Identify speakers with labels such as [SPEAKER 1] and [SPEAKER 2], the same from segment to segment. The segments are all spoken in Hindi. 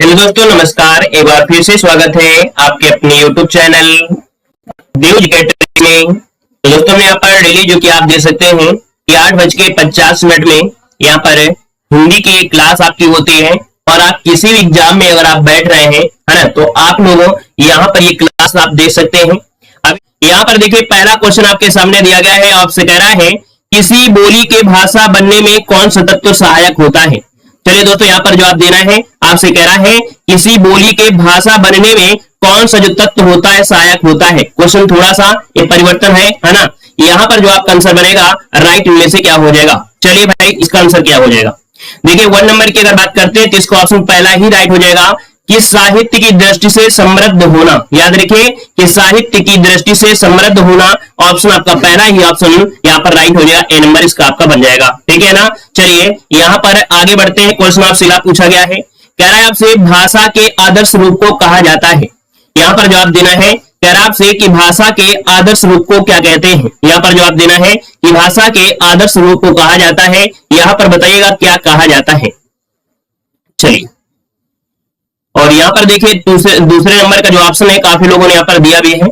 [SPEAKER 1] हेलो दोस्तों, नमस्कार। एक बार फिर से स्वागत है आपके अपने YouTube चैनल देव एकेडमी में। तो दोस्तों मैं यहाँ पर डेली जो कि आप देख सकते हैं कि 8:50 में यहाँ पर हिंदी की एक क्लास आपकी होती है। और आप किसी भी एग्जाम में अगर आप बैठ रहे हैं, है ना, तो आप लोगों यहाँ पर ये क्लास आप देख सकते हैं। अब यहाँ पर देखिए, पहला क्वेश्चन आपके सामने दिया गया है। आपसे कह रहा है किसी बोली के भाषा बनने में कौन सा तत्व सहायक होता है। चलिए दोस्तों, यहाँ पर जवाब देना है। आपसे कह रहा है किसी बोली के भाषा बनने में कौन सा जो तत्व होता है सहायक होता है। क्वेश्चन थोड़ा सा ये परिवर्तन है ना। यहाँ पर जो आपका आंसर बनेगा राइट में से क्या हो जाएगा। चलिए भाई, इसका आंसर क्या हो जाएगा। देखिए 1 नंबर की अगर बात करते हैं तो इसका ऑप्शन पहला ही राइट हो जाएगा कि साहित्य की दृष्टि से समृद्ध होना। याद रखिए कि साहित्य की दृष्टि से समृद्ध होना ऑप्शन आपका पहला ही ऑप्शन यहाँ पर राइट हो जाएगा। ए नंबर इसका आपका बन जाएगा। ठीक है ना। चलिए यहाँ पर आगे बढ़ते हैं। क्वेश्चन आपसे पूछा गया है, कह रहा है आपसे भाषा के आदर्श रूप को कहा जाता है। यहाँ पर जवाब देना है, कह रहा है आपसे कि भाषा के आदर्श रूप को क्या कहते हैं। यहाँ पर जवाब देना है कि भाषा के आदर्श रूप को कहा जाता है। यहाँ पर बताइएगा क्या कहा जाता है। चलिए, और यहाँ पर देखिए दूसरे नंबर का जो ऑप्शन है काफी लोगों ने यहाँ पर दिया भी है।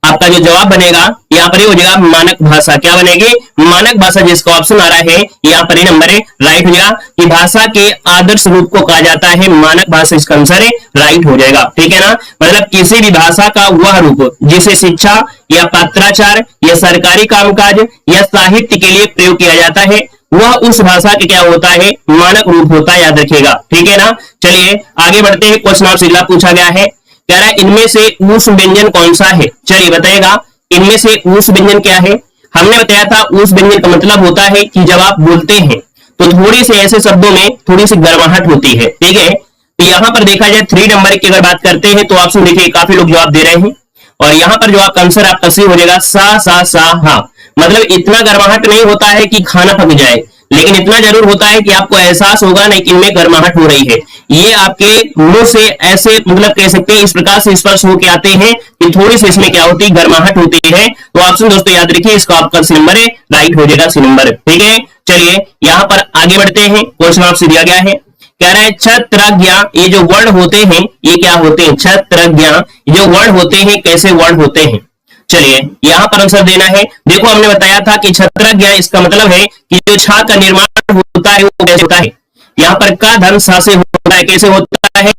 [SPEAKER 1] आपका जो जवाब बनेगा यहाँ पर ये हो जाएगा मानक भाषा। क्या बनेगी? मानक भाषा। जिसका ऑप्शन आ रहा है यहाँ पर ये नंबर राइट हो जाएगा कि भाषा के आदर्श रूप को कहा जाता है मानक भाषा। इसका आंसर राइट हो जाएगा। ठीक है ना। मतलब किसी भी भाषा का वह रूप जिसे शिक्षा या पत्राचार या सरकारी कामकाज या साहित्य के लिए प्रयोग किया जाता है, वह उस भाषा के क्या होता है, मानक रूप होता है। याद रखिएगा। ठीक है ना। चलिए आगे बढ़ते हैं। क्वेश्चन आपसे अगला पूछा गया है, कह रहा है इनमें से ऊष्म व्यंजन कौन सा है। चलिए बताइएगा इनमें से ऊष्म व्यंजन क्या है। हमने बताया था ऊष्म व्यंजन का मतलब होता है कि जब आप बोलते हैं तो थोड़ी से ऐसे शब्दों में थोड़ी सी गर्माहट होती है। ठीक है। तो यहाँ पर देखा जाए 3 नंबर की अगर बात करते हैं तो ऑप्शन देखिए काफी लोग जवाब दे रहे हैं। और यहाँ पर जो आपका आंसर आपका सही हो जाएगा सा हा। मतलब इतना गर्माहट नहीं होता है कि खाना पक जाए, लेकिन इतना जरूर होता है कि आपको एहसास होगा नहीं कि इनमें गर्माहट हो रही है। ये आपके मुंह से ऐसे मतलब कह सकते हैं इस प्रकार से स्पर्श होकर आते हैं कि थोड़ी सी इसमें क्या होती है, गर्माहट होती है। तो ऑप्शन दोस्तों याद रखिए, इसका आपका सी नंबर राइट हो जाएगा, सी नंबर। ठीक है। चलिए यहाँ पर आगे बढ़ते हैं। क्वेश्चन आपसे दिया गया है, कह रहा है क्षत्रज्ञ, ये जो वर्ड होते हैं ये क्या होते हैं। क्षत्रज्ञ जो वर्ड होते हैं कैसे वर्ड होते हैं। चलिए यहाँ पर आंसर देना है। देखो हमने बताया था कि क्षत्रज्ञ इसका मतलब है कि जो छा का निर्माण होता है वो कैसे होता है। यहाँ पर का धन सा से होता है। कैसे होता है?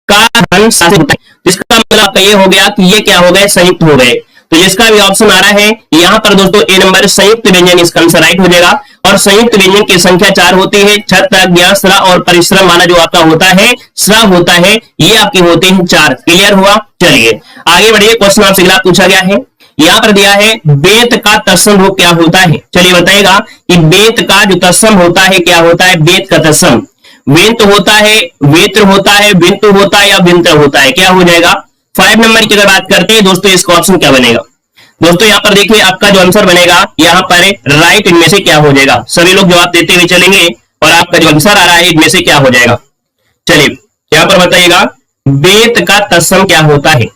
[SPEAKER 1] का धन सा से होता है। जिसका मतलब ये हो गया कि ये क्या हो गए, संयुक्त हो गए। तो जिसका भी ऑप्शन आ रहा है यहाँ पर दोस्तों ए नंबर संयुक्त व्यंजन इसका आंसर राइट हो जाएगा। और संयुक्त व्यंजन की संख्या 4 होती है। क्षत्रज्ञ, स्र और परिश्रम वाला जो आपका होता है स्र होता है, ये आपके होते हैं 4। क्लियर हुआ। चलिए आगे बढ़िए। क्वेश्चन आपसे अगला पूछा गया है, यहाँ पर दिया है बेत का तत्सम रूप क्या होता है। चलिए बताएगा कि बेत का जो तत्सम होता है क्या होता है। बेत का तत्सम वेंत होता है, वेत्र होता है, विंत होता है या विंत्र होता है। क्या हो जाएगा। 5 नंबर की अगर बात करते हैं दोस्तों, इसका ऑप्शन क्या बनेगा। दोस्तों यहाँ पर देखिए आपका जो आंसर बनेगा यहाँ पर राइट इनमें से क्या हो जाएगा। सभी लोग जवाब देते हुए चलेंगे और आपका जो आंसर आ रहा है इनमें से क्या हो जाएगा। चलिए यहाँ पर बताइएगा बेत का तत्सम क्या होता है।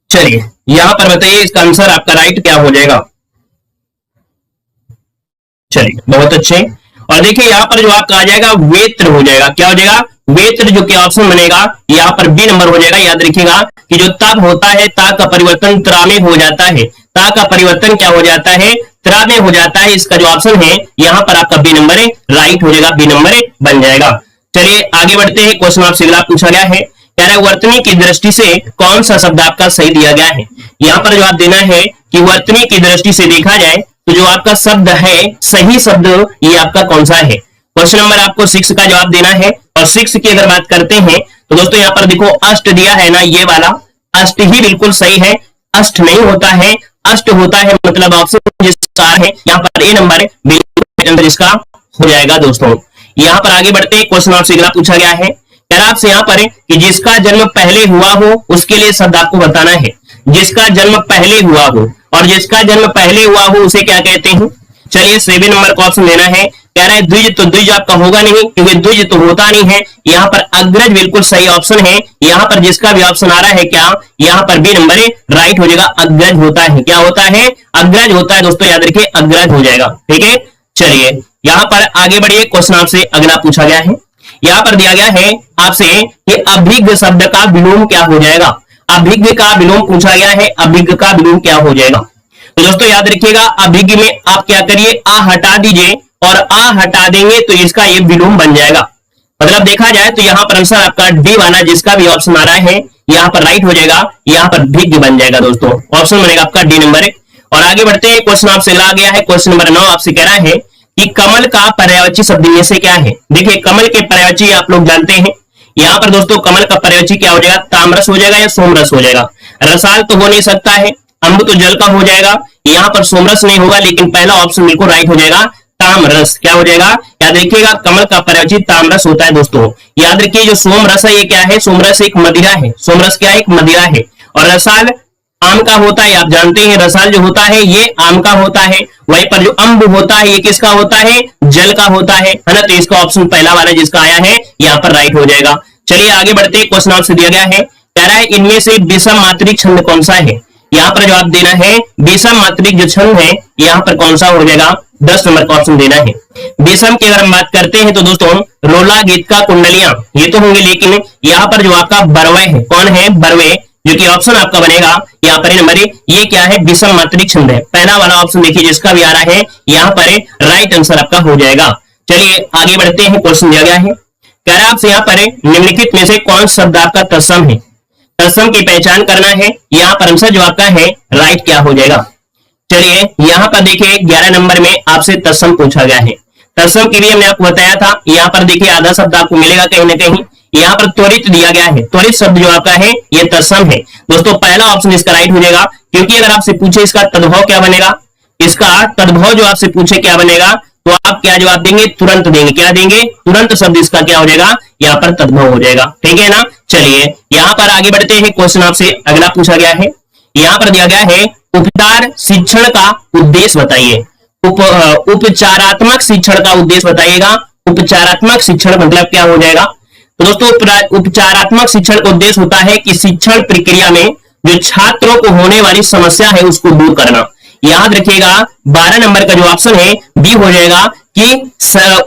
[SPEAKER 1] चलिए यहां पर बताइए इसका आंसर आपका राइट क्या हो जाएगा। चलिए बहुत अच्छे। और देखिए यहां पर जो आपका आ जाएगा वेत्र हो जाएगा। क्या हो जाएगा। वेत्र जो कि ऑप्शन बनेगा यहाँ पर बी नंबर हो जाएगा। याद रखिएगा कि जो तब होता है ता का परिवर्तन त्रा में हो जाता है। ता का परिवर्तन क्या हो जाता है, त्रा में हो जाता है। इसका जो ऑप्शन है यहाँ पर आपका बी नंबर राइट हो जाएगा, बी नंबर बन जाएगा। चलिए आगे बढ़ते हैं। क्वेश्चन आपसे अगला पूछा गया है, कह रहा है वर्तनी की दृष्टि से कौन सा शब्द आपका सही दिया गया है। यहाँ पर जवाब देना है कि वर्तनी की दृष्टि से देखा जाए तो जो आपका शब्द है सही शब्द ये आपका कौन सा है। क्वेश्चन नंबर आपको 6 का जवाब देना है। और 6 की अगर बात करते हैं तो दोस्तों यहाँ पर देखो अष्ट दिया है ना, ये वाला अष्ट ही बिल्कुल सही है। अष्ट नहीं होता है, अष्ट होता है। मतलब ऑप्शन जिसका है यहाँ पर ए नंबर बिल्कुल इसका हो जाएगा। दोस्तों यहाँ पर आगे बढ़ते हैं। क्वेश्चन आपसे अगला पूछा गया है, कह रहा आपसे यहाँ पर कि जिसका जन्म पहले हुआ हो उसके लिए शब्द आपको बताना है। जिसका जन्म पहले हुआ हो, और जिसका जन्म पहले हुआ हो उसे क्या कहते हैं। चलिए 7 नंबर का ऑप्शन लेना है। कह रहा है द्विज, तो द्विज आपका होगा नहीं क्योंकि द्विज तो होता नहीं है। यहाँ पर अग्रज बिल्कुल सही ऑप्शन है। यहाँ पर जिसका भी ऑप्शन आ रहा है क्या, यहाँ पर बी नंबर राइट हो जाएगा। अग्रज होता है। क्या होता है, अग्रज होता है। दोस्तों याद रखिए अग्रज हो जाएगा। ठीक है। चलिए यहाँ पर आगे बढ़िए। क्वेश्चन आपसे अगला पूछा गया है, यहाँ पर दिया गया है आपसे कि अभिज्ञ शब्द का विलोम क्या हो जाएगा। अभिज्ञ का विलोम पूछा गया है, अभिज्ञ का विलोम क्या हो जाएगा। तो दोस्तों याद रखिएगा, अभिज्ञ में आप क्या करिए, आ हटा दीजिए और आ हटा देंगे तो इसका ये विलोम बन जाएगा। मतलब देखा जाए तो यहाँ पर आंसर आपका डी वाला जिसका भी ऑप्शन आ रहा है यहाँ पर राइट हो जाएगा, यहाँ पर भिज्ञ बन जाएगा दोस्तों, ऑप्शन बनेगा आपका डी नंबर। और आगे बढ़ते हैं, क्वेश्चन आपसे ला गया है क्वेश्चन नंबर 9, आपसे कह रहा है कि कमल का पर्यायवाची शब्द में से क्या है। देखिए कमल के पर्यायवाची आप लोग जानते हैं, यहाँ पर दोस्तों कमल का पर्यायवाची क्या हो जाएगा, ताम्रस हो जाएगा या सोमरस हो जाएगा। रसाल तो हो नहीं सकता है, अम्ब तो जल का हो जाएगा, यहाँ पर सोमरस नहीं होगा, लेकिन पहला ऑप्शन बिल्कुल राइट हो जाएगा, ताम्रस। क्या हो जाएगा, याद रखिएगा कमल का पर्यायवाची ताम्रस होता है दोस्तों। याद रखिए जो सोमरस है ये क्या है, सोमरस एक मदिरा है, सोमरस क्या है, एक मदिरा है। और रसाल आम का होता है, आप जानते हैं रसाल जो होता है ये आम का होता है। वहीं पर जो अम्ब होता है ये किसका होता है, जल का होता है ना। तो इसका ऑप्शन पहला वाला जिसका आया है यहाँ पर राइट हो जाएगा। चलिए आगे बढ़ते, क्वेश्चन आपसे दिया गया है, कह रहा है इनमें से विषम मात्रिक छंद कौन सा है। यहाँ पर जवाब देना है विषम मात्रिक जो छंद है यहाँ पर कौन सा हो जाएगा, 10 नंबर का ऑप्शन देना है। विषम की अगर हम बात करते हैं तो दोस्तों रोला, गीतका, कुंडलियां ये तो होंगे, लेकिन यहाँ पर जो आपका बरवे है, कौन है, बरवे, जो कि ऑप्शन आपका बनेगा यहाँ पर नंबर ये क्या है, विषम मात्रिक छंद है। पहला वाला ऑप्शन देखिए जिसका भी आ रहा है यहाँ पर राइट आंसर आपका हो जाएगा। चलिए आगे बढ़ते हैं, क्वेश्चन दिया गया है, कह रहा है आपसे यहाँ पर निम्नलिखित में से कौन शब्द आपका तत्सम है। तत्सम की पहचान करना है, यहाँ पर आंसर जो आपका है राइट क्या हो जाएगा। चलिए यहाँ पर देखिए 11 नंबर में आपसे तत्सम पूछा गया है। तत्सम के लिए मैंने आपको बताया था, यहाँ पर देखिए आधा शब्द आपको मिलेगा कहीं ना कहीं, यहाँ पर त्वरित दिया गया है, त्वरित शब्द जो आपका है ये तत्सम है दोस्तों। पहला ऑप्शन इसका राइट हो जाएगा, क्योंकि अगर आपसे पूछे इसका तद्भव क्या बनेगा, इसका तद्भव जो आपसे पूछे क्या बनेगा, तो आप क्या जवाब देंगे, तुरंत देंगे। क्या देंगे, तुरंत शब्द इसका क्या हो जाएगा, यहाँ पर तद्भव हो जाएगा, ठीक है ना। चलिए यहाँ पर आगे बढ़ते हैं, क्वेश्चन आपसे अगला पूछा गया है, यहाँ पर दिया गया है उपचार शिक्षण का उद्देश्य बताइए। उपचारात्मक शिक्षण का उद्देश्य बताइएगा। उपचारात्मक शिक्षण मतलब क्या हो जाएगा, तो दोस्तों उपचारात्मक शिक्षण का उद्देश्य होता है कि शिक्षण प्रक्रिया में जो छात्रों को होने वाली समस्या है उसको दूर करना। याद रखिएगा 12 नंबर का जो ऑप्शन है बी हो जाएगा कि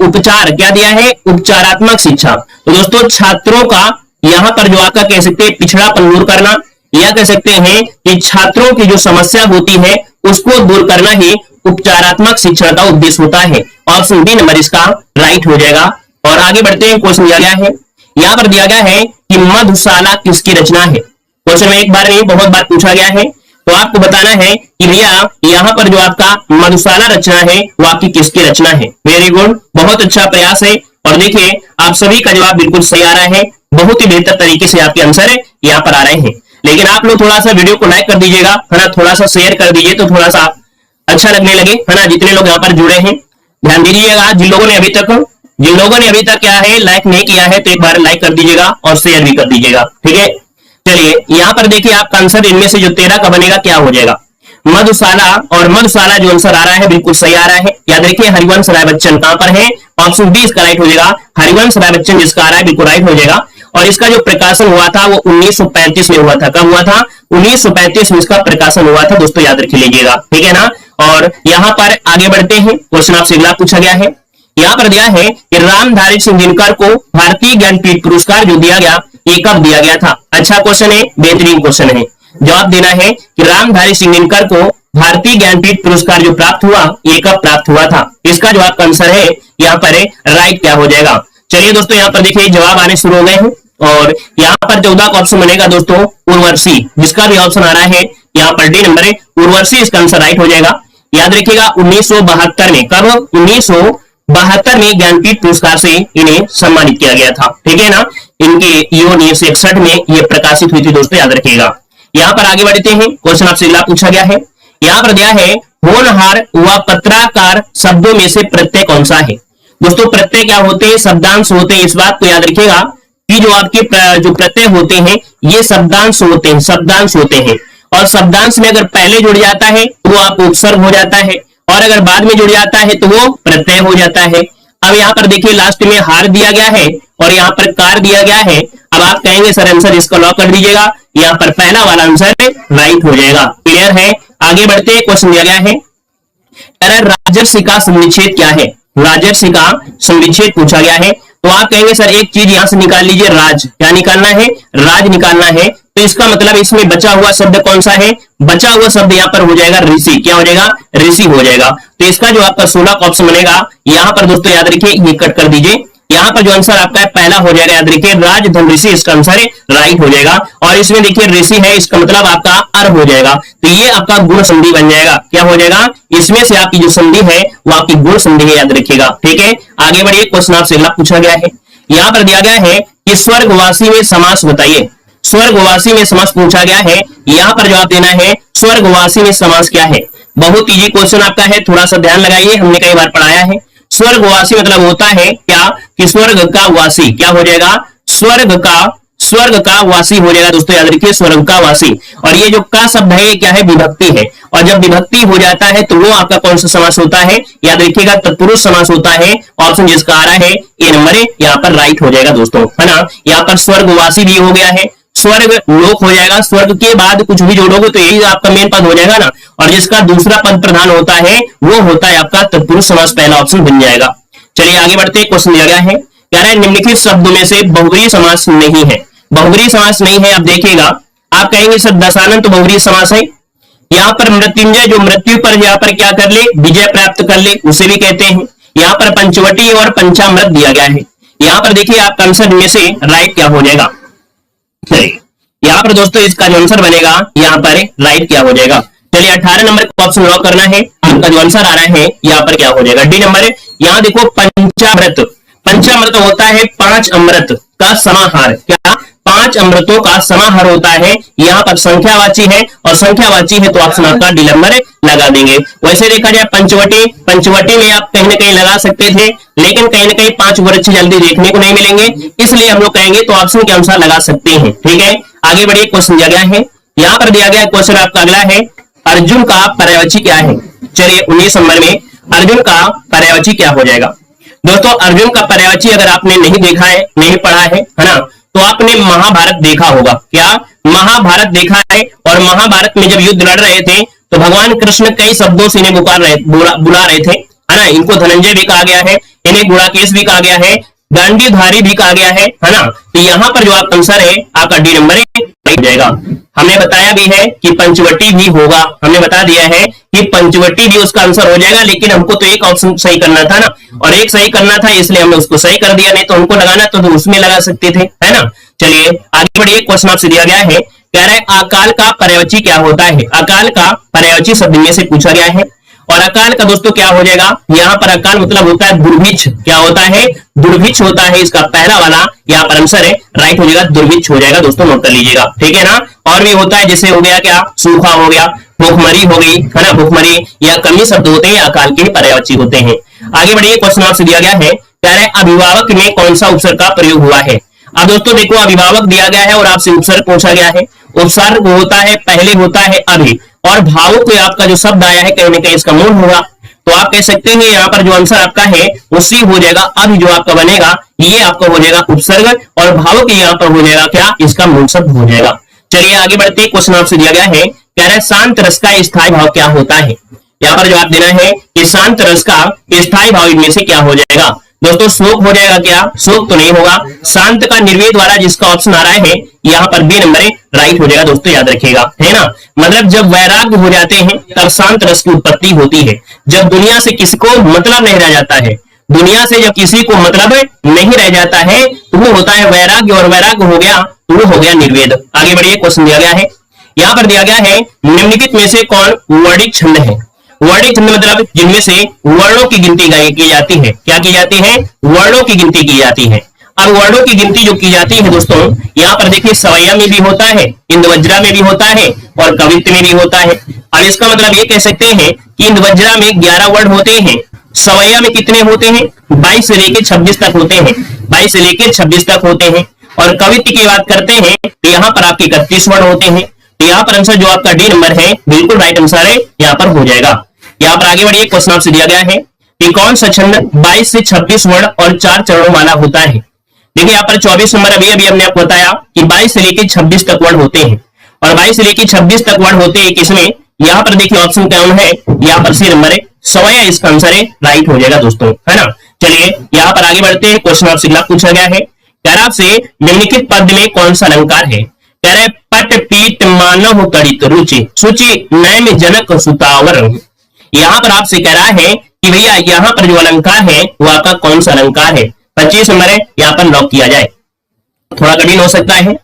[SPEAKER 1] उपचार क्या दिया है, उपचारात्मक शिक्षा। तो दोस्तों छात्रों का यहाँ पर जो आपका कह सकते हैं पिछड़ापन दूर करना, या कह सकते हैं कि छात्रों की जो समस्या होती है उसको दूर करना ही उपचारात्मक शिक्षण का उद्देश्य होता है। ऑप्शन बी नंबर इसका राइट हो जाएगा। और आगे बढ़ते हैं, क्वेश्चन दिया गया है, यहाँ पर दिया गया है कि मधुशाला किसकी रचना है। क्वेश्चन में एक बार नहीं बहुत बार पूछा गया है, तो आपको बताना है कि भैया यहाँ पर जो आपका मधुशाला रचना है वो आपकी किसकी रचना है। वेरी गुड, बहुत अच्छा प्रयास है। और देखिए आप सभी का जवाब बिल्कुल सही आ रहा है, बहुत ही बेहतर तरीके से आपके आंसर यहाँ पर आ रहे हैं। लेकिन आप लोग थोड़ा सा वीडियो को लाइक कर दीजिएगा, है ना, थोड़ा सा शेयर कर दीजिए तो थोड़ा सा अच्छा लगने लगे, है ना। जितने लोग यहाँ पर जुड़े हैं ध्यान दीजिएगा, जिन लोगों ने अभी तक क्या है लाइक नहीं किया है तो एक बार लाइक कर दीजिएगा और शेयर भी कर दीजिएगा, ठीक है। चलिए यहाँ पर देखिए आपका आंसर इनमें से जो 13 का बनेगा क्या हो जाएगा, मधुशाला। और मधुशाला जो आंसर आ रहा है बिल्कुल सही आ रहा है। याद रखिए हरिवंश राय बच्चन कहां पर है, ऑप्शन बी इसका राइट हो जाएगा। हरिवंश राय बच्चन जिसका आ रहा है बिल्कुल राइट हो जाएगा। और इसका जो प्रकाशन हुआ था वो 1935 में हुआ था। कब हुआ था, 1935 में इसका प्रकाशन हुआ था दोस्तों, याद रख लीजिएगा, ठीक है ना। और यहाँ पर आगे बढ़ते हैं, क्वेश्चन आपसे अगला पूछा गया है, यहाँ पर दिया है कि रामधारी सिंह दिनकर को भारतीय ज्ञानपीठ पुरस्कार जो दिया गया ये कब दिया गया था। अच्छा क्वेश्चन है, बेहतरीन क्वेश्चन है। जवाब देना है कि रामधारी सिंह दिनकर को भारतीय ज्ञानपीठ पुरस्कार जो प्राप्त हुआ ये कब प्राप्त हुआ था। इसका जो आपका आंसर है यहाँ पर राइट क्या हो जाएगा। चलिए दोस्तों यहाँ पर देखिए जवाब आने शुरू हो गए हैं और यहाँ पर 14 का ऑप्शन बनेगा दोस्तों उर्वशी, जिसका भी ऑप्शन आ रहा है यहाँ पर डी नंबर है उर्वशी, इसका आंसर राइट हो जाएगा। याद रखिएगा 1972 में, कब 1972 में ज्ञानपीठ पुरस्कार से इन्हें सम्मानित किया गया था, ठीक है ना। इनकी ईओ 1961 में ये प्रकाशित हुई थी दोस्तों, याद रखिएगा। यहाँ पर आगे बढ़ते हैं, क्वेश्चन आपसे अगला पूछा गया है, यहाँ पर दिया है होनहार व पत्राकार शब्दों में से प्रत्यय कौन सा है। दोस्तों प्रत्यय क्या होते हैं, शब्दांश होते हैं। इस बात को याद रखिएगा कि जो आपके जो प्रत्यय होते हैं ये शब्दांश होते हैं, शब्दांश होते हैं। और शब्दांश में अगर पहले जुड़ जाता है तो वो आपको उपसर्ग हो जाता है, और अगर बाद में जुड़ जाता है तो वो प्रत्यय हो जाता है। अब यहाँ पर देखिए लास्ट में हार दिया गया है और यहाँ पर कार दिया गया है। अब आप कहेंगे सर आंसर इसको लॉक कर दीजिएगा, यहाँ पर पहला वाला आंसर राइट हो जाएगा। क्लियर है, आगे बढ़ते हैं, क्वेश्चन दिया गया है, राजर्षि का सन्निच्छेद क्या है। राजर्षि का सन्निच्छेद पूछा गया है। तो आप कहेंगे सर एक चीज यहां से निकाल लीजिए, राज। क्या निकालना है? राज निकालना है। तो इसका मतलब इसमें बचा हुआ शब्द कौन सा है? बचा हुआ शब्द यहाँ पर हो जाएगा ऋषि। क्या हो जाएगा? ऋषि हो जाएगा। तो इसका जो आपका 16 का ऑप्शन बनेगा, यहाँ पर दोस्तों याद रखिए, ये कट कर दीजिए। यहाँ पर जो आंसर आपका है पहला हो जाएगा, याद रखिए, राज धन ऋषि, इसका आंसर है राइट हो जाएगा। और इसमें देखिए ऋषि है, इसका मतलब आपका अर हो जाएगा। तो ये आपका गुण संधि बन जाएगा। क्या हो जाएगा? इसमें से आपकी जो संधि है वो आपकी गुण संधि है, याद रखिएगा। ठीक है, आगे बढ़िए। क्वेश्चन आपसे अगला पूछा गया है, यहाँ पर दिया गया है कि स्वर्गवासी में समास बताइए। स्वर्गवासी में समास पूछा गया है, यहाँ पर जवाब देना है स्वर्गवासी में समास क्या है। बहुत इजी क्वेश्चन आपका है, थोड़ा सा ध्यान लगाइए, हमने कई बार पढ़ाया है। स्वर्गवासी मतलब होता है क्या? कि स्वर्ग का वासी। क्या हो जाएगा? स्वर्ग का वासी हो जाएगा दोस्तों, याद रखिए, स्वर्ग का वासी। और ये जो का शब्द है ये क्या है? विभक्ति है। और जब विभक्ति हो जाता है तो वो आपका कौन सा समास होता है? याद रखिएगा, तत्पुरुष समास होता है। ऑप्शन जिसका आ रहा है ए नंबर है, यहाँ पर राइट हो जाएगा दोस्तों, है ना। यहाँ पर स्वर्गवासी भी हो गया है, स्वर्ग लोक हो जाएगा। स्वर्ग के बाद कुछ भी जोड़ोगे तो यही आपका मेन पद हो जाएगा ना। और जिसका दूसरा पद प्रधान होता है वो होता है आपका तत्पुरुष समास, पहला ऑप्शन बन जाएगा। चलिए आगे बढ़ते, क्वेश्चन दिया गया है, कह रहा है निम्नलिखित शब्दों में से बहुब्रीहि समास नहीं है। बहुब्रीहि समास नहीं है, आप देखिएगा, आप कहेंगे सर दशानन तो बहुब्रीहि समास है। यहाँ पर मृत्युंजय जो मृत्यु पर यहाँ पर क्या कर ले? विजय प्राप्त कर ले, उसे भी कहते हैं। यहाँ पर पंचवटी और पंचामृत दिया गया है। यहाँ पर देखिए आपका आंसर में से राइट क्या हो जाएगा? यहाँ पर दोस्तों इसका जो आंसर बनेगा यहाँ पर राइट क्या हो जाएगा? चलिए 18 नंबर का ऑप्शन लॉक करना है। आपका जो आंसर आ रहा है यहाँ पर क्या हो जाएगा? डी नंबर है। यहाँ देखो पंचामृत, पंचामृत होता है 5 अमृत का समाहार। क्या? 5 अमृतों का समाहार होता है। यहाँ पर संख्यावाची है और संख्यावाची है तो ऑप्शन आपका डी नंबर लगा देंगे। वैसे देखा जाए पंचवटी, पंचवटी में आप कहीं ना कहीं लगा सकते थे, लेकिन कहीं ना कहीं 5 वृक्ष जल्दी देखने को नहीं मिलेंगे, इसलिए हम लोग कहेंगे तो ऑप्शन के अनुसार लगा सकते हैं। ठीक है, आगे बढ़िए। क्वेश्चन दिया गया है, यहाँ पर दिया गया क्वेश्चन आपका अगला है, अर्जुन का पर्यायवाची क्या है? चलिए 19 नंबर में अर्जुन का पर्यायवाची क्या हो जाएगा? दोस्तों अर्जुन का पर्यायवाची अगर आपने नहीं देखा है, नहीं पढ़ा है ना, तो आपने महाभारत देखा होगा। क्या? महाभारत देखा है। और महाभारत में जब युद्ध लड़ रहे थे तो भगवान कृष्ण कई शब्दों से इन्हें बुला रहे थे, है ना। इनको धनंजय भी कहा गया है, इन्हें गुणाकेश भी कहा गया है, गांडीधारी भी कहा गया है ना। तो यहाँ पर जो आपका आंसर है आपका डी नंबर हो जाएगा। हमने बताया भी है कि पंचवटी भी होगा, हमने बता दिया है कि पंचवटी भी उसका आंसर हो जाएगा, लेकिन हमको तो एक ऑप्शन सही करना था ना, और एक सही करना था इसलिए हमने उसको सही कर दिया, नहीं तो हमको लगाना तो उसमें लगा सकते थे, है ना। चलिए आगे बढ़िए। क्वेश्चन आपसे दिया गया है, कह रहा है अकाल का पर्यायवाची क्या होता है? अकाल का पर्यायवाची शब्द में से पूछा गया है। और अकाल का दोस्तों क्या हो जाएगा? यहाँ पर अकाल मतलब होता है दुर्भिक्ष। क्या होता है? दुर्भिक्ष होता है। इसका पहला वाला यहाँ पर आंसर है राइट हो जाएगा, दुर्भिक्ष हो जाएगा दोस्तों, नोट कर लीजिएगा। ठीक है ना। और भी होता है, जैसे हो गया क्या? सूखा हो गया, भूखमरी हो गई, है ना। भूखमरी या कमी शब्द होते हैं, अकाल के पर्यायवाची होते हैं। आगे बढ़िए। क्वेश्चन आपसे दिया गया है, कह रहे हैं अभिभावक में कौन सा उपसर्ग का प्रयोग हुआ है? अब दोस्तों देखो, अभिभावक दिया गया है और आपसे उपसर्ग पूछा गया है। उपसर्ग होता है पहले होता है अभि, और भावुक में आपका जो शब्द आया है कहीं ना कहीं इसका मूल होगा। तो आप कह सकते हैं यहाँ पर जो आंसर आपका है उसी हो जाएगा। अभी जो आपका बनेगा ये आपका हो जाएगा उपसर्ग, और भावुक यहाँ पर हो जाएगा क्या? इसका मूल शब्द हो जाएगा। चलिए आगे बढ़ते। क्वेश्चन आपसे दिया गया है, कह रहा है शांत रस का स्थायी भाव क्या होता है? यहाँ पर जवाब देना है कि शांत रस का स्थायी भाव इनमें से क्या हो जाएगा? दोस्तों शोक हो जाएगा। क्या? शोक तो नहीं होगा। शांत का निर्वेद वाला जिसका ऑप्शन आ रहा है यहाँ पर बी नंबर राइट हो जाएगा दोस्तों, याद रखिएगा, है ना। मतलब जब वैराग्य हो जाते हैं तब शांत रस की उत्पत्ति होती है। जब दुनिया से किसी को मतलब नहीं रह जाता है, दुनिया से जब किसी को मतलब नहीं रह जाता है तो वो होता है वैराग्य, और वैराग्य हो गया तो वो हो गया निर्वेद। आगे बढ़िए। क्वेश्चन दिया गया है, यहाँ पर दिया गया है निम्नलिखित में से कौन वर्णिक छंद है? वर्णिक छंद मतलब जिनमें से वर्णों की गिनती की जाती है। क्या की जाती है? वर्णों की गिनती की जाती है। अब वर्णों की गिनती जो की जाती है दोस्तों, यहाँ पर देखिए सवैया में भी होता है, इंदवज्रा में भी होता है, और कवित्व में भी होता है। अब इसका मतलब ये कह सकते हैं कि इंदवज्रा में 11 वर्ण होते हैं, सवैया में कितने होते हैं? 22 से लेकर 26 तक होते हैं, 22 से लेकर 26 तक होते हैं। और कवित्व की बात करते हैं तो यहाँ पर आपके 31 वर्ण होते हैं। तो यहाँ पर आंसर जो आपका डी नंबर है बिल्कुल राइट आंसर है, यहाँ पर हो जाएगा। यहाँ पर आगे बढ़िए। क्वेश्चन आपसे दिया गया है कि कौन सा छंद 22 से 26 वर्ण और 4 चरणों वाला होता है? देखिए यहाँ पर 24 नंबर अभी हमने आपको बताया कि 22 से लेकर 26 तक वर्ण होते हैं, और 22 से लेकर 26 तक वर्ण होते हैं किसमें? यहाँ पर देखिए ऑप्शन कौन है? यहाँ पर सी नंबर सवय इसका आंसर है, राइट हो जाएगा दोस्तों, है ना। चलिए यहाँ पर आगे बढ़ते हैं। क्वेश्चन आपसे अगला पूछा गया है, कह रहा आपसे निम्नलिखित पद में कौन सा अलंकार है। कह रहे पट पीट मानव तड़ित रुचि सूचि नैम जनक सुतावर। यहाँ पर आपसे कह रहा है कि भैया यहाँ पर जो अलंकार है वो आपका कौन सा अलंकार है। 25 नंबर है, यहाँ पर लॉक किया जाए। थोड़ा कठिन हो सकता है।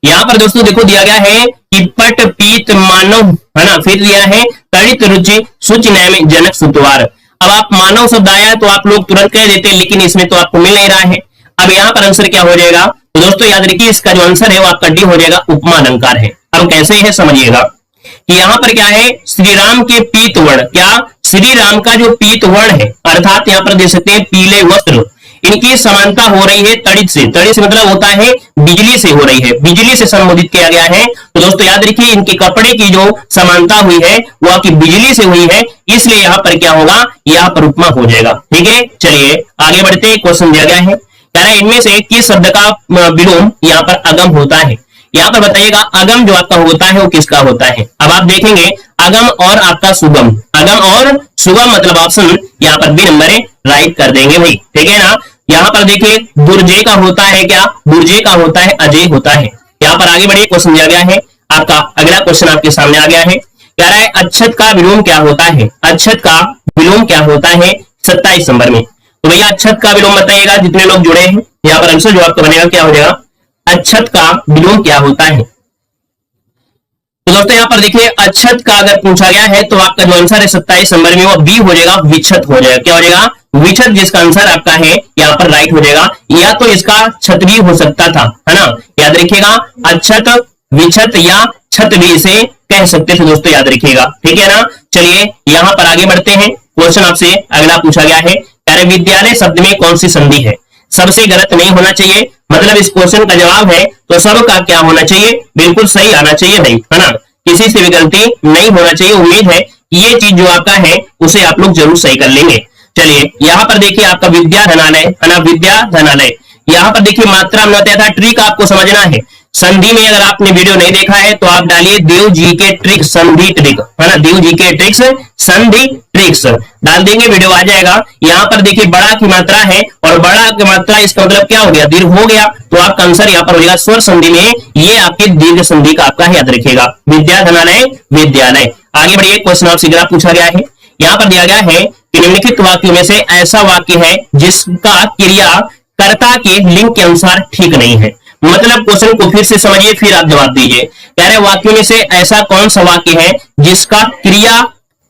[SPEAKER 1] यहाँ पर दोस्तों देखो दिया गया है कि पट पीत मानव, है ना, फिर दिया है तड़ित रुचि सुच नैम जनक सुतवार। अब आप मानव शब्द आया तो आप लोग तुरंत कह देते, लेकिन इसमें तो आपको मिल नहीं रहा है। अब यहाँ पर आंसर क्या हो जाएगा, तो दोस्तों याद रखिए इसका जो आंसर है वो आपका डी हो जाएगा, उपमा अलंकार है। अब कैसे है समझिएगा कि यहाँ पर क्या है, श्री राम के पीत वर्ण, क्या श्री राम का जो पीत वर्ण है, अर्थात यहाँ पर देख सकते हैं पीले वस्त्र, इनकी समानता हो रही है तड़ित से। तड़ित से मतलब होता है बिजली से हो रही है, बिजली से संबोधित किया गया है। तो दोस्तों याद रखिए इनके कपड़े की जो समानता हुई है वो आपकी बिजली से हुई है, इसलिए यहाँ पर क्या होगा, यहाँ पर उपमा हो जाएगा। ठीक है, चलिए आगे बढ़ते हैं। क्वेश्चन दिया गया है, कह रहा है इनमें से किस शब्द का विलोम यहाँ पर अगम होता है। यहाँ पर बताइएगा अगम जो आपका होता है वो किसका होता है। अब आप देखेंगे अगम और आपका सुगम, अगम और सुगम मतलब ऑप्शन यहाँ पर बी नंबर है, राइट कर देंगे भाई। ठीक है ना। यहाँ पर देखिए दुर्जय का होता है क्या, दुर्जय का होता है अजय होता है। यहाँ पर आगे बढ़िए, क्वेश्चन दिया गया है आपका अगला क्वेश्चन आपके सामने आ गया है, कह रहा है अच्छत का विलोम क्या होता है। अच्छत का विलोम क्या होता है 27 नंबर में। तो भैया अच्छत का विलोम बताइएगा जितने लोग जुड़े हैं। यहाँ पर आंसर जो आपका बनेगा क्या हो जाएगा, अच्छत का विलोम क्या होता है। तो दोस्तों यहाँ पर देखिए अच्छत का अगर पूछा गया है तो आपका जो आंसर है 27 नंबर में वो बी हो जाएगा, विच्छत हो जाएगा। क्या हो जाएगा, विच्छत, जिसका आंसर आपका है यहाँ पर राइट हो जाएगा। या तो इसका छत भी हो सकता था, है ना, याद रखिएगा अच्छत विच्छत या छत भी इसे कह सकते थे दोस्तों, याद रखिएगा। ठीक है ना। चलिए यहाँ पर आगे बढ़ते हैं। क्वेश्चन आपसे अगला पूछा गया है, कह रहे विद्यालय शब्द में कौन सी संधि है। सबसे गलत नहीं होना चाहिए, मतलब इस क्वेश्चन का जवाब है तो सब का क्या होना चाहिए, बिल्कुल सही आना चाहिए भाई, है ना, किसी से भी गलती नहीं होना चाहिए। उम्मीद है कि ये चीज जो आपका है उसे आप लोग जरूर सही कर लेंगे। चलिए यहाँ पर देखिए आपका विद्या धनालय, है ना, विद्या धनालय। यहाँ पर देखिए मात्रा में होता था, ट्रिक आपको समझना है। संधि में अगर आपने वीडियो नहीं देखा है तो आप डालिए देव जी के ट्रिक संधि ट्रिक, है ना, देव जी के ट्रिक्स संधि ट्रिक्स डाल देंगे, वीडियो आ जाएगा। यहाँ पर देखिए बड़ा की मात्रा है और बड़ा की मात्रा इसका मतलब क्या हो गया, दीर्घ हो गया। तो आपका आंसर यहाँ पर हो जाएगा स्वर संधि में, ये आपके दीर्घ संधि का आपका याद रखिएगा, विद्या धनालय विद्यालय। आगे बढ़िए, क्वेश्चन आपसे अगला पूछा गया है। यहाँ पर दिया गया है कि निम्नलिखित वाक्यों में से ऐसा वाक्य है जिसका क्रिया कर्ता के लिंग के अनुसार ठीक नहीं है। मतलब क्वेश्चन को फिर से समझिए फिर आप जवाब दीजिए। कह रहे वाक्यों में से ऐसा कौन सा वाक्य है जिसका क्रिया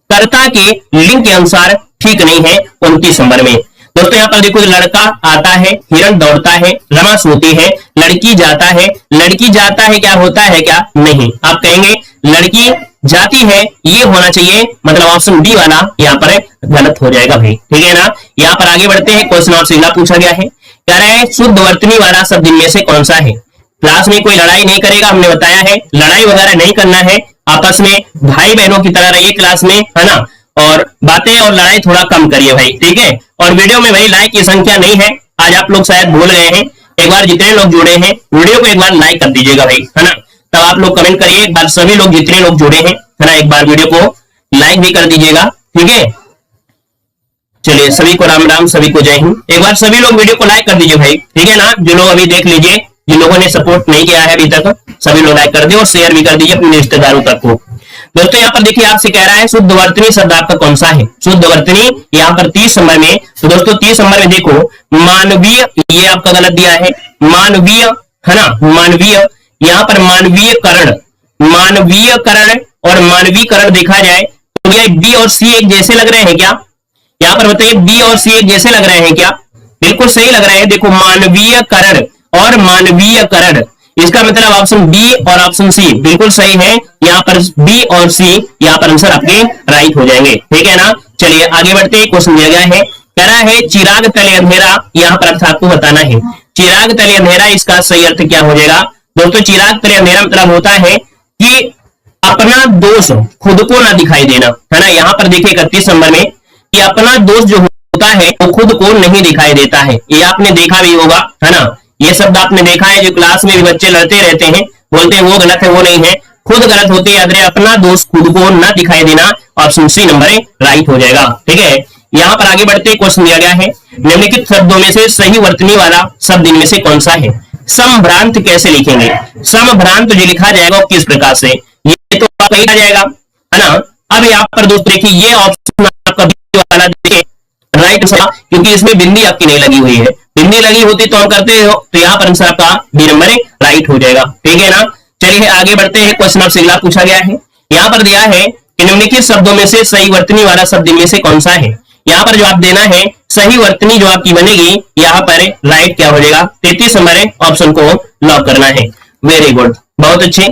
[SPEAKER 1] कर्ता के लिंग के अनुसार ठीक नहीं है 29 नंबर में। दोस्तों यहाँ पर देखो लड़का आता है, हिरण दौड़ता है, रमा सोती है, लड़की जाता है, लड़की जाता है क्या होता है क्या, नहीं। आप कहेंगे लड़की जाती है, ये होना चाहिए, मतलब ऑप्शन डी वाला यहाँ पर गलत हो जाएगा भाई। ठीक है ना। यहाँ पर आगे बढ़ते हैं। क्वेश्चन आपसे अगला पूछा गया है, कह रहा है शुद्ध वर्तनी वाला शब्द इनमें से कौन सा है। क्लास में कोई लड़ाई नहीं करेगा, हमने बताया है, लड़ाई वगैरह नहीं करना है, आपस में भाई बहनों की तरह रहिए क्लास में, है ना, और बातें और लड़ाई थोड़ा कम करिए भाई। ठीक है। और वीडियो में भाई लाइक की संख्या नहीं है, आज आप लोग शायद भूल गए हैं। एक बार जितने लोग जुड़े हैं वीडियो को एक बार लाइक कर दीजिएगा भाई, है ना, तब आप लोग कमेंट करिए। एक बार सभी लोग जितने लोग जुड़े हैं, है ना, एक बार वीडियो को लाइक भी कर दीजिएगा। ठीक है। चलिए सभी को राम राम, सभी को जय हिंद। एक बार सभी लोग वीडियो को लाइक कर दीजिए भाई। ठीक है ना। जो लोग अभी देख लीजिए, जिन लोगों ने सपोर्ट नहीं किया है अभी तक, सभी लोग लाइक कर दिए और शेयर भी कर दीजिए अपने रिश्तेदारों तक को। दोस्तों यहाँ पर देखिए आपसे कह रहा है शुद्ध वर्तनी शब्द आपका कौन सा है। शुद्ध वर्तनी यहाँ पर 30 नंबर में। तो दोस्तों 30 नंबर में देखो मानवीय, ये आपका गलत दिया है, मानवीय, है ना, मानवीय। यहाँ पर मानवीयकरण, मानवीयकरण और मानवीकरण देखा जाए तो ये बी और सी एक जैसे लग रहे हैं क्या। यहाँ पर बताइए बी और सी एक जैसे लग रहे हैं क्या, बिल्कुल सही लग रहे हैं। देखो मानवीयकरण और मानवीयकरण, इसका मतलब ऑप्शन बी और ऑप्शन सी बिल्कुल सही है। यहाँ पर बी और सी यहाँ पर आंसर आपके राइट हो जाएंगे। ठीक है ना। चलिए आगे बढ़ते हैं। क्वेश्चन दिया गया है, कह रहा है चिराग तले अंधेरा, यहाँ पर अर्थ आपको बताना है। चिराग तले अंधेरा, इसका सही अर्थ क्या हो जाएगा। दोस्तों चिराग तले अंधेरा मतलब होता है कि अपना दोष खुद को ना दिखाई देना, है ना। यहाँ पर देखिए 31 नंबर में कि अपना दोष जो होता है वो खुद को नहीं दिखाई देता है। ये आपने देखा भी होगा, है ना, ये शब्द आपने देखा है। जो क्लास में भी बच्चे लड़ते रहते हैं, बोलते हैं वो गलत है, वो नहीं है, खुद गलत होते याद रहे। अपना दोष खुद को ना दिखाई देना, ऑप्शन सी नंबर राइट हो जाएगा। ठीक है, यहाँ पर आगे बढ़ते क्वेश्चन दिया गया है, निम्नलिखित शब्दों में से सही वर्तनी वाला शब्द इनमें से कौन सा है? समभ्रांत कैसे लिखेंगे? समभ्रांत जो लिखा जाएगा वो किस प्रकार से, ये तो आपका ही आ जाएगा, है ना। अब यहाँ पर दोस्तों देखिए ये ऑप्शन आपका बी वाला देखिए राइट होगा, क्योंकि इसमें बिंदी आपकी नहीं लगी हुई है। बिंदी लगी होती तो हम करते हो, तो यहाँ पर आंसर आपका बी नंबर राइट हो जाएगा। ठीक है ना। चलिए आगे बढ़ते हैं, क्वेश्चन आपसे अगला पूछा गया है, यहाँ पर दिया है कि निम्नलिखित शब्दों में से सही वर्तनी वाला शब्द इनमें से कौन सा है? यहाँ पर जवाब देना है, सही वर्तनी जो आपकी बनेगी यहाँ पर राइट क्या हो जाएगा? 33 नंबर ऑप्शन को लॉक करना है। वेरी गुड, बहुत अच्छे।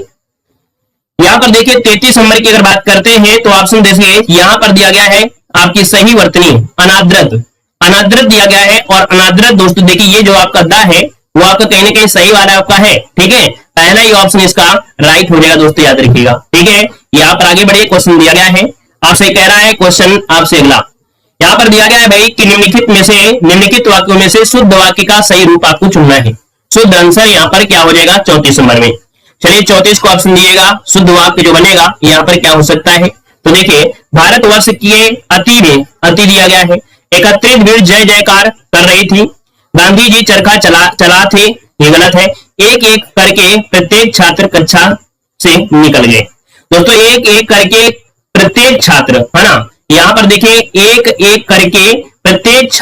[SPEAKER 1] यहाँ पर देखिए 33 नंबर की अगर बात करते हैं तो ऑप्शन देखिए यहाँ पर दिया गया है आपकी सही वर्तनी अनाद्रत, अनाद्रत दिया गया है। और अनाद्रत दोस्तों देखिए ये जो आपका द है वो आपका कहीं ना कहीं सही वाला आपका है। ठीक है, पहला ही ऑप्शन इसका राइट हो जाएगा दोस्तों, याद रखिएगा। ठीक है, यहाँ पर आगे बढ़िए, क्वेश्चन दिया गया है आपसे, कह रहा है क्वेश्चन आपसे अगला, यहाँ पर दिया गया है भाई कि निम्नलिखित वाक्यों में से शुद्ध वाक्य का सही रूप आपको चुनना है। शुद्ध आंसर यहाँ पर क्या हो जाएगा? 34 नंबर में। चलिए 34 को ऑप्शन दिएगा, शुद्ध वाक्य जो बनेगा यहाँ पर क्या हो सकता है? तो देखिए भारतवर्ष की अति में अति दिया गया है, एकत्रित भीड़ जय जयकार कर रही थी, गांधी जी चरखा चला थे, ये गलत है। एक एक करके प्रत्येक छात्र कक्षा से निकल गए। दोस्तों एक एक करके प्रत्येक छात्र, है ना, यहाँ पर देखिए एक एक करके प्रत्येक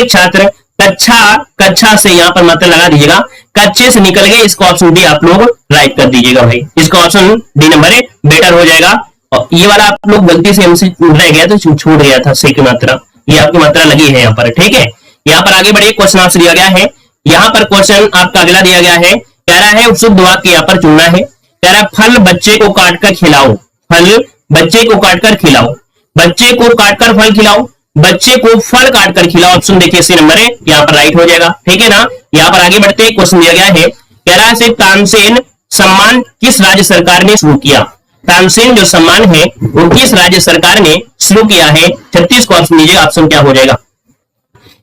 [SPEAKER 1] छात्र कक्षा से यहाँ पर मतलब लगा दीजिएगा, कच्चे से निकल गए। इसको ऑप्शन डी आप लोग राइट कर दीजिएगा भाई, इसका ऑप्शन डी नंबर बेटर हो जाएगा। और ये वाला आप लोग गलती से हमसे रह गया तो छूट गया था, सही की मात्रा ये आपकी मात्रा लगी है यहाँ पर। ठीक है, यहाँ पर आगे बढ़िए, क्वेश्चन आपसे दिया गया है, यहाँ पर क्वेश्चन आपका अगला दिया गया है, कह रहा है शुद्ध वाक्य यहाँ पर चुनना है। कह रहा है फल बच्चे को काटकर खिलाओ, फल बच्चे को काटकर खिलाओ, बच्चे को काटकर फल खिलाओ, बच्चे को फल काटकर खिलाओ। ऑप्शन देखिए सी नंबर है यहाँ पर राइट हो जाएगा। ठीक है ना। यहाँ पर आगे बढ़ते क्वेश्चन दिया गया है, कह रहा है तानसेन सम्मान किस राज्य सरकार ने शुरू किया? तानसेन जो सम्मान है वो किस राज्य सरकार ने शुरू किया है? 36 को ऑप्शन दीजिए, ऑप्शन क्या हो जाएगा?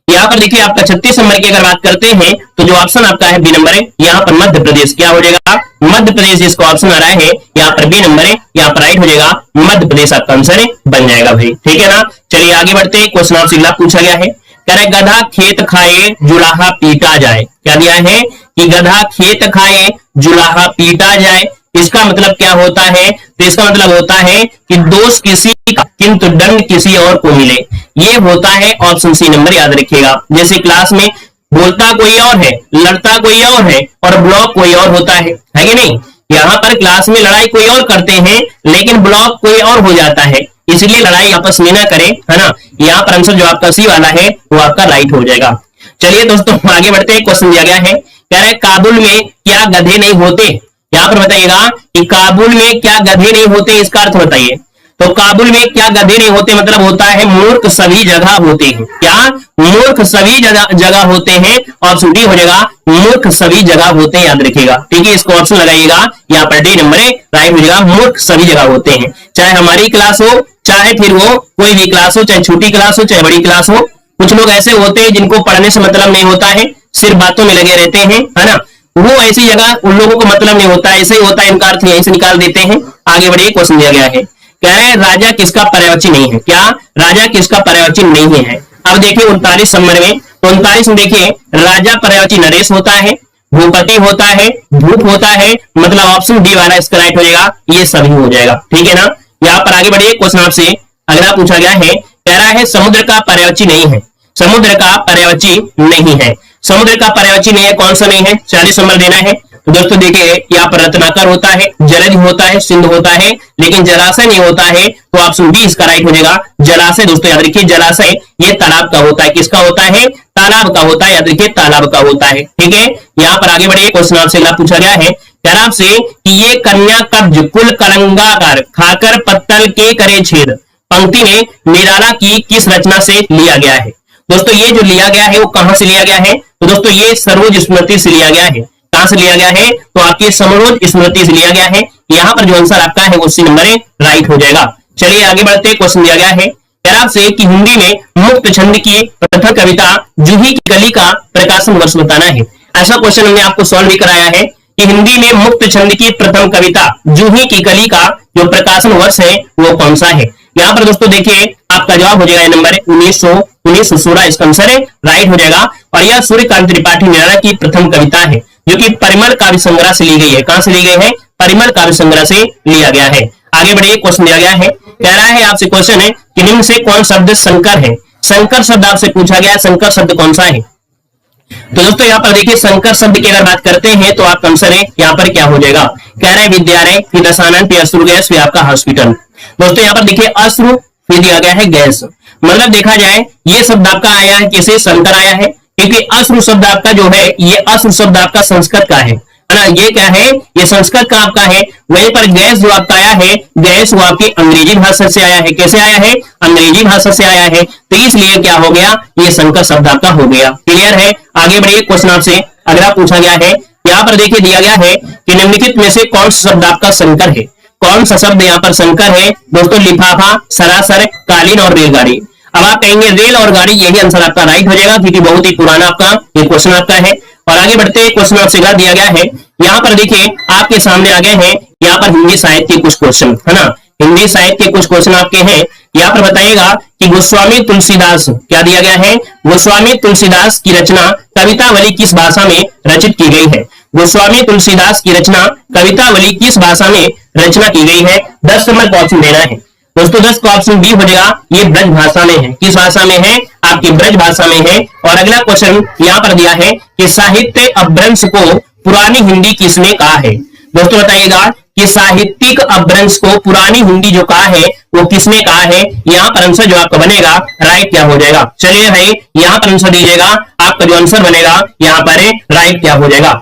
[SPEAKER 1] यहाँ पर देखिए आपका 36 नंबर की अगर बात करते हैं तो जो ऑप्शन आपका है बी नंबर है, यहाँ पर मध्य प्रदेश क्या हो जाएगा? मध्य प्रदेश इसका ऑप्शन आ रहा है, यहाँ पर बी नंबर है, यहाँ पर राइट हो जाएगा, मध्य प्रदेश आपका आंसर बन जाएगा भाई। ठीक है ना। चलिए आगे बढ़ते हैं, क्वेश्चन आपसे अगला पूछा गया है, कह रहा है गधा खेत खाए जुलाहा पीटा जाए। क्या दिया है कि गधा खेत खाए जुलाहा पीटा जाए, इसका मतलब क्या होता है? तो इसका मतलब होता है कि दोष किसी का किंतु दंड किसी और को मिले, ये होता है ऑप्शन सी नंबर, याद रखिएगा। जैसे क्लास में बोलता कोई और है, लड़ता कोई और है और ब्लॉक कोई और होता है कि नहीं? यहाँ पर क्लास में लड़ाई कोई और करते हैं लेकिन ब्लॉक कोई और हो जाता है, इसलिए लड़ाई आपस में ना करें, है ना। यहाँ पर आंसर जो आपका सी वाला है वो आपका राइट हो जाएगा। चलिए दोस्तों आगे बढ़ते हैं, क्वेश्चन दिया गया है, कह रहे काबुल में क्या गधे नहीं होते? यहाँ पर बताइएगा कि काबुल में क्या गधे नहीं होते, इसका अर्थ बताइए। तो काबुल में क्या गधे नहीं होते मतलब होता है मूर्ख सभी जगह होते हैं। क्या? मूर्ख सभी जगह होते हैं, ऑप्शन डी हो जाएगा, मूर्ख सभी जगह होते हैं, याद रखिएगा। ठीक है, इसको ऑप्शन लगाइएगा, यहाँ पर डी नंबर राइट हो जाएगा, मूर्ख सभी जगह होते हैं। चाहे हमारी क्लास हो, चाहे फिर वो कोई भी क्लास हो, चाहे छोटी क्लास हो, चाहे बड़ी क्लास हो। कुछ लोग ऐसे होते हैं जिनको पढ़ने से मतलब नहीं होता है, सिर्फ बातों में लगे रहते हैं, है ना। वो ऐसी जगह उन लोगों को मतलब नहीं होता, ऐसे ही होता है, इनका अर्थ यहीं से निकाल देते हैं। आगे बढ़िए, क्वेश्चन दिया गया है, कह रहे हैं राजा किसका पर्यायवाची नहीं है? क्या? राजा किसका पर्यायवाची नहीं है? अब देखिए 39 नंबर में, तो 39 में देखिए राजा पर्यायवाची नरेश होता है, भूपति होता है, भूप होता है, मतलब ऑप्शन डी वाला इसका राइट हो जाएगा, ये सभी हो जाएगा। ठीक है ना। यहाँ पर आगे बढ़िए, क्वेश्चन आपसे अगला पूछा गया है, कह रहा है समुद्र का पर्यायवाची नहीं है, समुद्र का पर्यायवाची नहीं है, समुद्र का पर्यायवाची नहीं है, कौन सा नहीं है? 40 नंबर देना है। तो दोस्तों देखिए यहाँ पर रत्नाकर होता है, जलज होता है, सिंध होता है, लेकिन जलाशय नहीं होता है, तो ऑप्शन बी इसका राइट हो जाएगा, जलाशय। दोस्तों याद रखिए जलाशय ये तालाब का होता है, किसका होता है? तालाब का होता है, याद रखिए तालाब का होता है। ठीक है, यहाँ पर आगे बढ़िए, क्वेश्चन आपसे अगला पूछा गया है, कह रहा आपसे कि ये कन्या कब्ज कुल कलंगाकार खाकर पत्तल के करे छेद पंक्ति में निराला की किस रचना से लिया गया है? दोस्तों ये जो लिया गया है वो कहां से लिया गया है? तो दोस्तों ये सरोज स्मृति से लिया गया है। कहां से लिया गया है? तो आपकी समरोज स्मृति से लिया गया है। यहाँ पर जो आंसर आपका है वो सी नंबर राइट हो जाएगा। चलिए आगे बढ़ते, क्वेश्चन दिया गया है कैराब से कि हिंदी में मुक्त छंद की प्रथम कविता जूही की कली का प्रकाशन वर्ष बताना है। ऐसा क्वेश्चन हमने आपको सॉल्व भी कराया है कि हिंदी में मुक्त छंद की प्रथम कविता जूही की कली का जो प्रकाशन वर्ष है वो कौन सा है। यहाँ पर दोस्तों देखिए आपका जवाब हो जाएगा नंबर 1916 इसका आंसर है, राइट हो जाएगा। और यह सूर्यकांत त्रिपाठी निराला की प्रथम कविता है जो कि परिमल काव्य संग्रह से ली गई है। कहां से ली गई है? परिमल काव्य संग्रह से लिया गया है। आगे बढ़िए, क्वेश्चन दिया गया है, कह रहा है आपसे क्वेश्चन है कि निम्न से कौन शब्द संकर है? संकर शब्द आपसे पूछा गया है, संकर शब्द कौन सा है? तो दोस्तों यहाँ पर देखिए संकर शब्द की अगर बात करते हैं तो आपका आंसर है यहाँ पर क्या हो जाएगा? कह रहे हैं विद्यालय, फिर दशानन, फिर अश्रु गैस, फिर आपका हॉस्पिटल। दोस्तों यहाँ पर देखिए अश्रु, फिर दिया गया है गैस। मतलब देखा जाए ये शब्द आपका आया है किसे? संकर आया है, क्योंकि अश्रु शब्द आपका जो है ये अश्रु शब्द आपका संस्कृत का है ना, ये क्या है? ये संस्कृत का आपका है। वहीं पर गैस जो आपका आया है, गैस वो आपकी अंग्रेजी भाषा से आया है। कैसे आया है? अंग्रेजी भाषा से आया है, तो इसलिए क्या हो गया? ये संकर शब्द आपका हो गया। क्लियर है? आगे बढ़िए, क्वेश्चन आपसे अगला पूछा गया है, यहाँ पर देखिए दिया गया है कि निम्नलिखित में से कौन सा शब्द आपका संकर है? कौन सा शब्द यहाँ पर संकर है? दोस्तों लिफाफा, सरासर, कालीन और रेलगाड़ी। अब आप कहेंगे रेल और गाड़ी, यही आंसर आपका राइट हो जाएगा, क्योंकि बहुत ही पुराना आपका ये क्वेश्चन आपका है। और आगे बढ़ते हैं, क्वेश्चन आपसे दिया गया है, यहाँ पर देखिए आपके सामने आ गए हैं यहाँ पर हिंदी साहित्य के कुछ क्वेश्चन, है ना। हिंदी साहित्य के कुछ क्वेश्चन आपके हैं। यहाँ पर बताइएगा कि गोस्वामी तुलसीदास, क्या दिया गया है? गोस्वामी तुलसीदास की रचना कवितावली किस भाषा में रचित की गई है? गोस्वामी तुलसीदास की रचना कवितावली किस भाषा में रचना की गई है? 10 नंबर का ऑप्शन देना है दोस्तों। 10 का ऑप्शन बी हो जाएगा, ये ब्रज भाषा में है। किस भाषा में है? आपकी ब्रज भाषा में है। और अगला क्वेश्चन यहाँ पर दिया है कि साहित्य अपभ्रंश को पुरानी हिंदी किसने कहा है? दोस्तों बताइएगा कि साहित्यिक अपभ्रंश को पुरानी हिंदी जो कहा है वो किसने कहा है? यहाँ पर आंसर जो आपका बनेगा राइट क्या हो जाएगा? चलिए भाई यहाँ पर आंसर दीजिएगा, आपका जो आंसर बनेगा यहाँ पर राइट क्या हो जाएगा?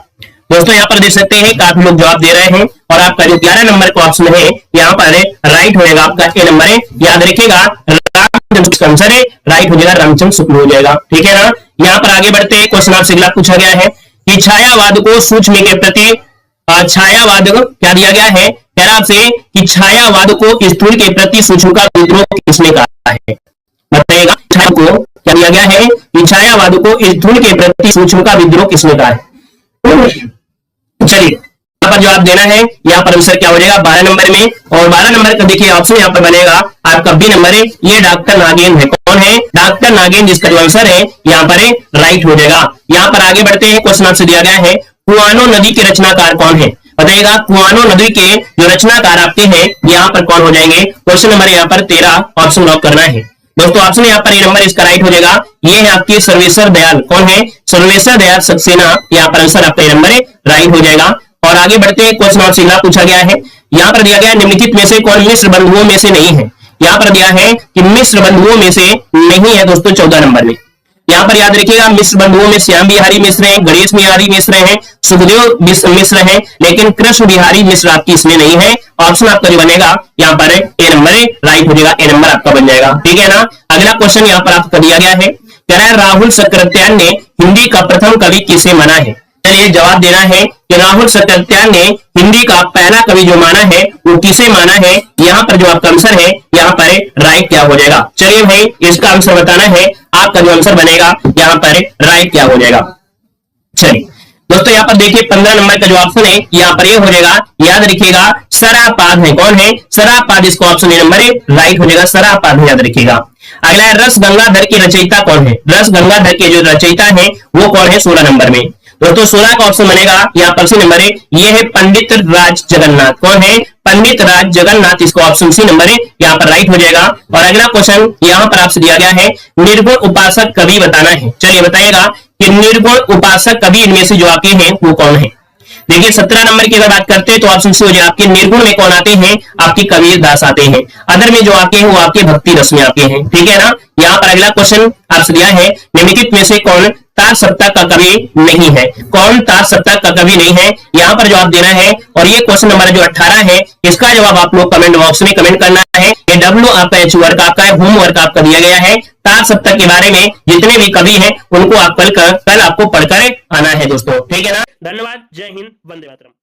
[SPEAKER 1] दोस्तों यहाँ पर देख सकते हैं काफी लोग जवाब दे रहे हैं, और आपका जो 11 नंबर का ऑप्शन है यहाँ पर राइट होगा आपका ए नंबर है। याद रखिएगा रामचंद्र आंसर है, राइट हो जाएगा, रामचंद्र शुक्ल हो जाएगा। ठीक है ना। यहाँ पर आगे बढ़ते हैं, क्वेश्चन आपसे अगला पूछा गया है कि छायावाद को सूक्ष्म के प्रति छायावाद क्या दिया गया है? कह रहा आपसे कि छायावाद को स्थूल के प्रति सूक्ष्म का विद्रोह किसने कहा है? बताइएगा छाया को क्या दिया गया है कि छायावाद को स्थूल के प्रति सूक्ष्म का विद्रोह किसने कहा है? चलिए यहाँ पर जवाब देना है, यहाँ पर आंसर क्या हो जाएगा 12 नंबर में। और 12 नंबर का देखिए ऑप्शन यहाँ पर बनेगा आपका बी नंबर है, ये डॉक्टर नागेंद्र है। कौन है? डॉक्टर नागेंद्र, जिसका जो आंसर है यहाँ पर राइट हो जाएगा। यहाँ पर आगे बढ़ते हैं, क्वेश्चन आपसे दिया गया है कुआनो नदी के रचनाकार कौन है? बताइएगा कुआनो नदी के जो रचनाकार आपके हैं यहाँ पर कौन हो जाएंगे? क्वेश्चन नंबर यहाँ पर 13 ऑप्शन लॉक करना है दोस्तों। ऑप्शन यहाँ पर ये नंबर इसका राइट हो जाएगा, ये है आपके सर्वेश्वर दयाल। कौन है? सर्वेश्वर दयाल सक्सेना, यहाँ पर आंसर आपका ये नंबर राइट हो जाएगा। और आगे बढ़ते हैं, क्वेश्चन आपसे अगला पूछा गया है, यहाँ पर दिया गया है निम्नलिखित में से कौन मिश्र बंधुओं में से नहीं है? यहाँ पर दिया है कि मिश्र बंधुओं में से नहीं है दोस्तों 14 नंबर में। यहाँ पर याद रखिएगा मिश्र बंधुओं में श्याम बिहारी मिश्र है, गणेश बिहारी मिश्र है, सुखदेव मिश्र है, लेकिन कृष्ण बिहारी मिश्र आपकी इसमें नहीं है। ऑप्शन आपका जो बनेगा यहाँ पर ए नंबर राइट हो जाएगा, ए नंबर आपका बन जाएगा। ठीक है ना। अगला क्वेश्चन यहाँ पर आपको दिया गया है, कह रहा है राहुल सक्रात्यान ने हिंदी का प्रथम कवि किसे माना है? चलिए जवाब देना है कि राहुल सक्रात्यान ने हिंदी का पहला कवि जो माना है वो किसे माना है? यहाँ पर जो आपका आंसर है यहाँ पर राइट क्या हो जाएगा? चलिए भाई इसका आंसर बताना है, आपका जो आंसर बनेगा यहाँ पर राइट क्या हो जाएगा? चलिए दोस्तों यहाँ पर देखिए 15 नंबर का जो ऑप्शन है यहाँ पर ये हो जाएगा, याद रखिएगा सरापाद है। कौन है? सरापाद, इसका ऑप्शन ए नंबर राइट हो जाएगा, सरापाद याद रखिएगा। अगला है रस गंगाधर की रचयिता कौन है? रस गंगाधर के जो रचयिता है वो कौन है? 16 नंबर में दोस्तों 16 का ऑप्शन बनेगा यहाँ पर सी नंबर ये है पंडित राज जगन्नाथ। कौन है? पंडित राज जगन्नाथ, इसको ऑप्शन सी नंबर यहाँ पर राइट हो जाएगा। और अगला क्वेश्चन यहाँ पर आपसे दिया गया है निर्गुण उपासक कवि बताना है। चलिए बताइएगा कि निर्गुण उपासक कवि इनमें से जो आपके हैं वो कौन है? देखिए 17 नंबर की अगर बात करते हैं तो ऑप्शन सी हो जाए आपके निर्गुण में कौन आते हैं? आपके कबीर दास आते हैं। अदर में जो आपके हैं वो आपके भक्ति रस में आते हैं। ठीक है ना। यहाँ पर अगला क्वेश्चन आपसे दिया है निम्नलिखित में से कौन तार सप्ताह का कवि नहीं है? कौन तार सप्ताह का कवि नहीं है? यहाँ पर जवाब देना है। और ये क्वेश्चन नंबर जो 18 है इसका जवाब आप लोग कमेंट बॉक्स में कमेंट करना है। ये डब्ल्यू आपका एच वर्क आपका है, होमवर्क आपका दिया गया है। तार सप्ताह के बारे में जितने भी कवि हैं उनको आप कल आपको पढ़कर आना है दोस्तों। ठीक है ना। धन्यवाद। जय हिंद। वंदे मातरम।